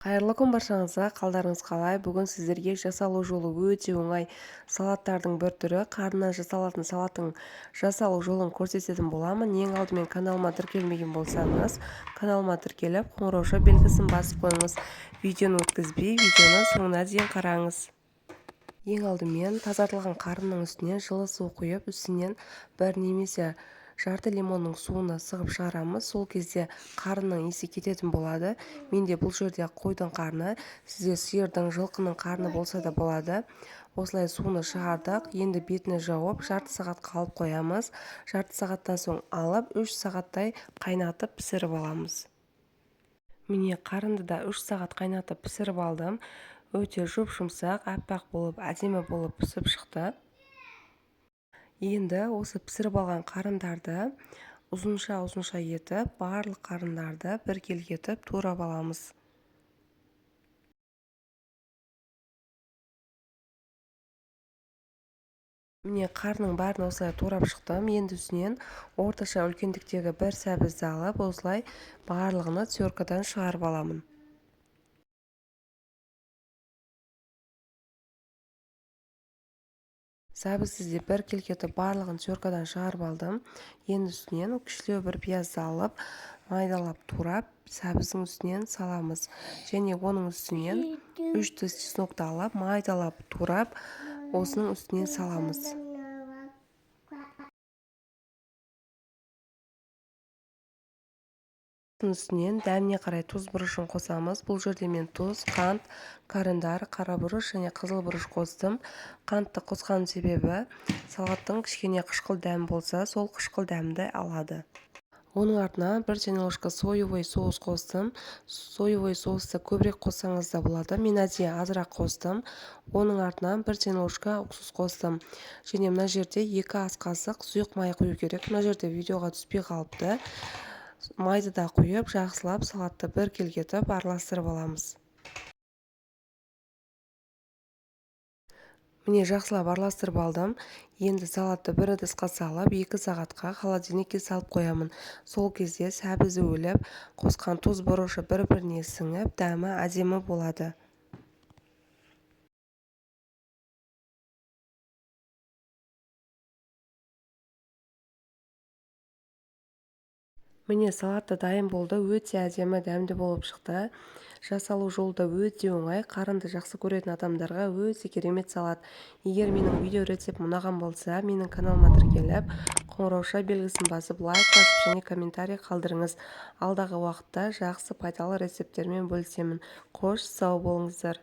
Қайырлы күн баршаңызға, қалдарыңыз қалай? Бүгін сіздерге жасалу жолы өте оңай салаттардың бір түрі, қарыннан жасалатын салаттың жасалу жолын көрсететін боламын. Ең алдымен каналыма тіркелмеген болсаңыз, каналыма тіркеліп, қоңырауша белгісін басып қойыңыз. Видеоны өткізбей, видеоны соңына дейін қараңыз. Ең алдымен тазартылған қарынның үстіне жылы су құйып, үстінен бір немесе жарты лимонның суына сығып шығарамыз. Сол кезде қарынның иісі кететін болады. Менде бұл жерде қойдың қарны, сізде сиырдың, жылқының қарны болса да болады. Осылай суны шығардық. Енді бетіне жауып, жарты сағат қалып қоямыз. Жарты сағаттан соң алып, 3 сағаттай қайнатып пісіріп аламыз. Міне қарынды да 3 сағат қайнатып пісіріп алдым. Өте жұп-жұмсақ, аппақ болып, әдемі болып пісіп шықты. Енді осы пісіріп алған қарындарды ұзынша етіп, барлық қарындарды бір келгетіп турап аламыз. Міне қарның бәрін осылай турап шықтым. Енді үстінен орташа үлкендіктегі бір сәбізді алып, осылай барлығыны теркадан шығарып аламын. Сәбізді де бір келгетіп барлығын теркадан шығарып алдым. Енді үстінен кішілеу бір пиязды алып, майдалап турап, сәбіздің үстінен саламыз. Және оның үстінен 3 тіс чеснокты алып, майдалап турап, осының үстінен саламыз. Үстінен дәміне қарай тұз бұрышын қосамыз. Бұл жерде мен тұз, қант, карендар, қара бұрыш және қызыл бұрыш қостым. Қантты қосқан себебі салаттың кішкене қышқыл дәм болса, сол қышқыл дәмді алады. Оның артынан 1 чайна ложка соевый соус қостым. Соевый соусты көбірек қоссаңыз да болады. Мен әдейі азырақ қостым. Оның артынан 1 чайна ложка уксус қостым. Және мына жерде 2 ас қасық сұйық май құю керек. Мына жерде видеоға түспей қалыпты. Майды да құйып, жақсылап салатты бір келгетіп араластырып аламыз. Міне жақсылап араластырып алдым. Енді салатты бір ыдысқа салып, 2 сағатқа холодильникке салып қоямын. Сол кезде сәбізі өліп, қосқан тұз бұрышы бір-біріне сіңіп, дәмі әдемі болады. Міне салатты дайын болды, өте әдемі дәмді болып шықты. Жасалу жолы да өте оңай, қарынды жақсы көретін адамдарға өте керемет салат. Егер менің видео рецептім ұнаған болса, менің каналыма тіркеліп, қоңырауша белгісін басып, лайк басып және комментарий қалдырыңыз. Алдағы уақытта жақсы пайдалы рецепттермен бөлісемін. Қош, сау болыңыздар.